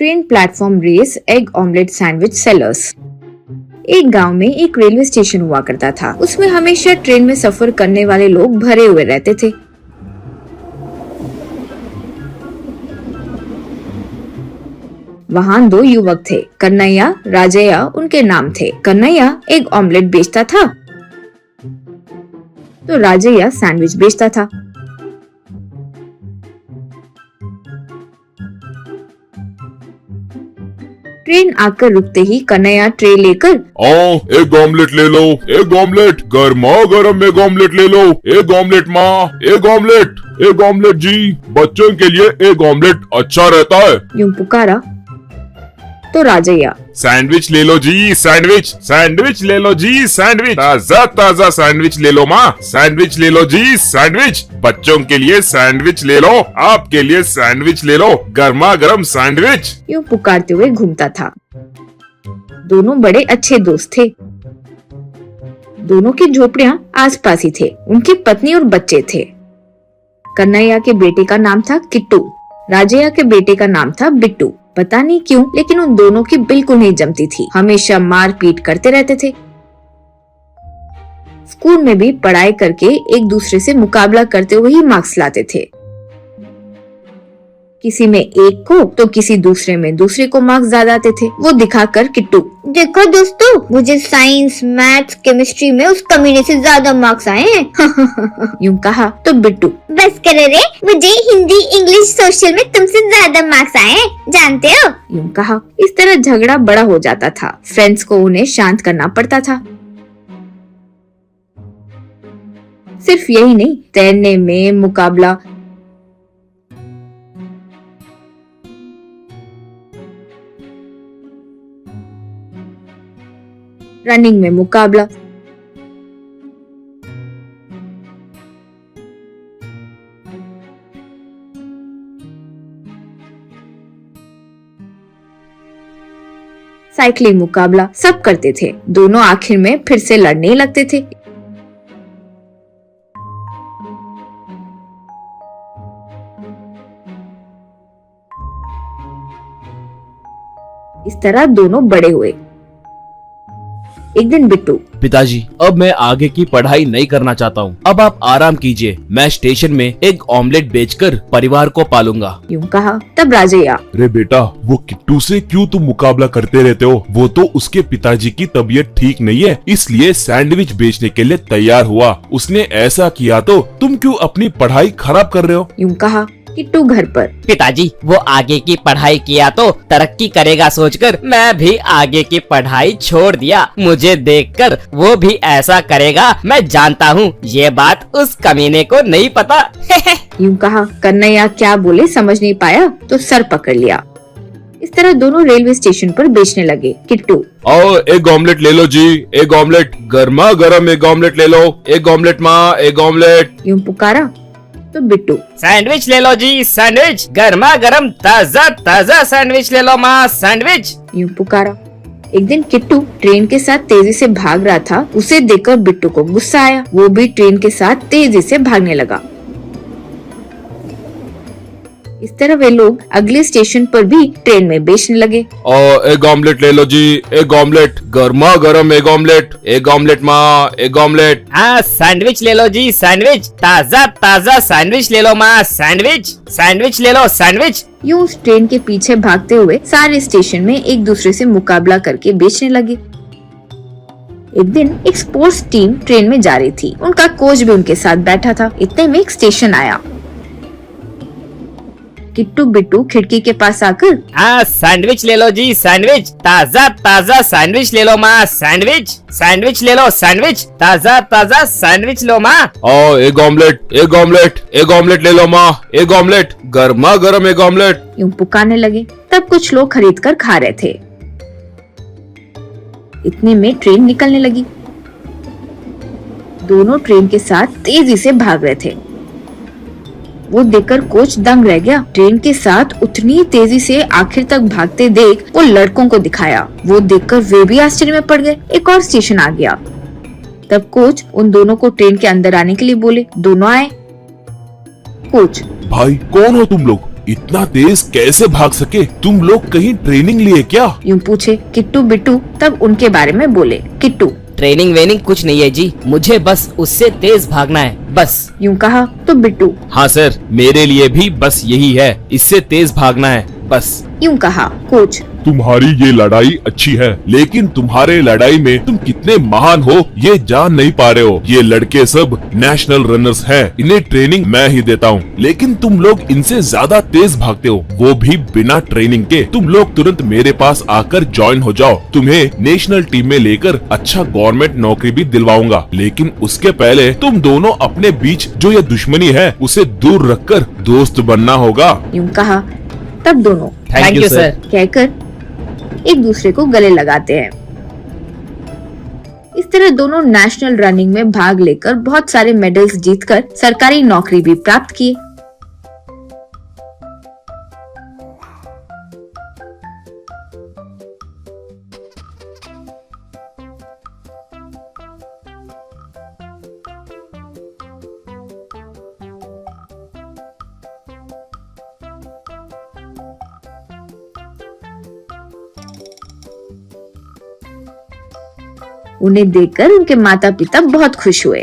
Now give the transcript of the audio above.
Train platform race egg omelette sandwich sellers. एक गांव में एक रेलवे स्टेशन हुआ करता था। उसमें हमेशा ट्रेन में सफर करने वाले लोग भरे हुए रहते थे। वहाँ दो युवक थे, कन्हैया राजैया उनके नाम थे। कन्हैया एग ऑमलेट बेचता था तो राजैया सैंडविच बेचता था। ट्रेन आकर रुकते ही कन्हैया ट्रे लेकर एग ऑमलेट ले लो, एग ऑमलेट, गर्मा गर्म एग ऑमलेट ले लो, एग ऑमलेट माँ, एग ऑमलेट, एग ऑमलेट जी, बच्चों के लिए एग ऑमलेट अच्छा रहता है, यूं पुकारा तो राजैया सैंडविच ले लो जी, सैंडविच, सैंडविच ले लो जी, सैंडविच, ताजा ताजा सैंडविच ले लो माँ, सैंडविच ले लो जी, सैंडविच, बच्चों के लिए सैंडविच ले लो, आपके लिए सैंडविच ले लो, गर्मा गर्म सैंडविच। यूं पुकारते हुए घूमता था। दोनों बड़े अच्छे दोस्त थे। दोनों की झोपड़ियां आसपास ही थे। उनकी पत्नी और बच्चे थे। कन्हैया के बेटे का नाम था किट्टू, राजैया के बेटे का नाम था बिट्टू। पता नहीं क्यों, लेकिन उन दोनों की बिल्कुल नहीं जमती थी। हमेशा मार पीट करते रहते थे। स्कूल में भी पढ़ाई करके एक दूसरे से मुकाबला करते हुए ही मार्क्स लाते थे। किसी में एक को तो किसी दूसरे में दूसरे को मार्क्स ज्यादा आते थे। वो दिखाकर किट्टू, देखो दोस्तों, मुझे साइंस, मैथ्स, केमिस्ट्री में उस कमीने से ज्यादा मार्क्स आए हैं। यूं कहा तो बिट्टू, बस करो रे, मुझे हिंदी, इंग्लिश, सोशल में तुमसे ज्यादा मार्क्स आए हैं, जानते हो। यूं कहा। इस तरह झगड़ा बड़ा हो जाता था। फ्रेंड्स को उन्हें शांत करना पड़ता था। सिर्फ यही नहीं, तैरने में मुकाबला, रनिंग में मुकाबला, साइकिलिंग मुकाबला सब करते थे। दोनों आखिर में फिर से लड़ने लगते थे। इस तरह दोनों बड़े हुए। एक दिन बिट्टू, पिताजी, अब मैं आगे की पढ़ाई नहीं करना चाहता हूँ। अब आप आराम कीजिए, मैं स्टेशन में एक ऑमलेट बेचकर परिवार को पालूंगा। यूं कहा। तब राजैया, अरे बेटा, वो किट्टू से क्यों तुम मुकाबला करते रहते हो? वो तो उसके पिताजी की तबीयत ठीक नहीं है, इसलिए सैंडविच बेचने के लिए तैयार हुआ। उसने ऐसा किया तो तुम क्यों अपनी पढ़ाई खराब कर रहे हो? यूं कहा। किट्टू घर पर, पिताजी, वो आगे की पढ़ाई किया तो तरक्की करेगा सोचकर मैं भी आगे की पढ़ाई छोड़ दिया। मुझे देखकर वो भी ऐसा करेगा, मैं जानता हूँ। ये बात उस कमीने को नहीं पता। यूं कहा। कन्हैया क्या बोले समझ नहीं पाया तो सर पकड़ लिया। इस तरह दोनों रेलवे स्टेशन पर बेचने लगे। किट्टू, आओ एग ऑमलेट ले लो जी, एग ऑमलेट, गर्मा गर्म एग ऑमलेट ले लो, एग ऑमलेट माँ, एग ऑमलेट। यूं पुकारा तो बिट्टू, सैंडविच ले लो जी, सैंडविच, गर्मा गर्म ताजा ताजा सैंडविच ले लो माँ, सैंडविच। यूं पुकारा। एक दिन किट्टू ट्रेन के साथ तेजी से भाग रहा था। उसे देखकर बिट्टू को गुस्सा आया। वो भी ट्रेन के साथ तेजी से भागने लगा। इस तरह वे लोग अगले स्टेशन पर भी ट्रेन में बेचने लगे। एग ऑमलेट ले लो जी, एग ऑमलेट, गर्मा गर्म एग ऑमलेट, एग ऑमलेट माँ, एग ऑमलेट। हाँ, सैंडविच ले लो जी, सैंडविच, ताजा ताजा सैंडविच ले लो माँ, सैंडविच, सैंडविच ले लो, सैंडविच। यूं उस ट्रेन के पीछे भागते हुए सारे स्टेशन में एक दूसरे से मुकाबला करके बेचने लगे। एक दिन एक स्पोर्ट्स टीम ट्रेन में जा रही थी। उनका कोच भी उनके साथ बैठा था। इतने में एक स्टेशन आया। किट्टू बिट्टू खिड़की के पास आकर, हाँ, सैंडविच ले लो जी, सैंडविच, ताजा ताजा सैंडविच ले लो माँ, सैंडविच, सैंडविच ले लो, सैंडविच, ताजा ताजा सैंडविच लो माँ। Egg omelette, egg omelette, egg omelette ले लो माँ, एग ऑमलेट, गर्मा गर्म एग ऑमलेट। यूं पुकारने लगे। तब कुछ लोग खरीद कर खा रहे थे। इतने में ट्रेन निकलने लगी। दोनों ट्रेन के साथ तेजी से भाग रहे थे। वो देखकर कोच दंग रह गया। ट्रेन के साथ उतनी तेजी से आखिर तक भागते देख वो लड़कों को दिखाया। वो देखकर वे भी आश्चर्य में पड़ गए। एक और स्टेशन आ गया। तब कोच उन दोनों को ट्रेन के अंदर आने के लिए बोले। दोनों आए। कोच, भाई कौन हो तुम लोग? इतना तेज कैसे भाग सके? तुम लोग कहीं ट्रेनिंग लिए क्या? यूं पूछे किट्टू बिट्टू तब उनके बारे में बोले। किट्टू, ट्रेनिंग वेनिंग कुछ नहीं है जी, मुझे बस उससे तेज भागना है बस। यूं कहा तो बिट्टू, हाँ सर, मेरे लिए भी बस यही है, इससे तेज भागना है बस। यूं कहा कोच, तुम्हारी ये लड़ाई अच्छी है, लेकिन तुम्हारे लड़ाई में तुम कितने महान हो ये जान नहीं पा रहे हो। ये लड़के सब नेशनल रनर्स हैं, इन्हें ट्रेनिंग मैं ही देता हूँ, लेकिन तुम लोग इनसे ज्यादा तेज भागते हो, वो भी बिना ट्रेनिंग के। तुम लोग तुरंत मेरे पास आकर ज्वाइन हो जाओ, तुम्हें नेशनल टीम में लेकर अच्छा गवर्नमेंट नौकरी भी दिलवाऊंगा। लेकिन उसके पहले तुम दोनों अपने बीच जो ये दुश्मनी है उसे दूर रखकर दोस्त बनना होगा। यूं कहा तब दोनों थैंक यू सर। कहकर एक दूसरे को गले लगाते हैं। इस तरह दोनों नेशनल रनिंग में भाग लेकर बहुत सारे मेडल्स जीतकर सरकारी नौकरी भी प्राप्त की। उन्हें देखकर उनके माता पिता बहुत खुश हुए।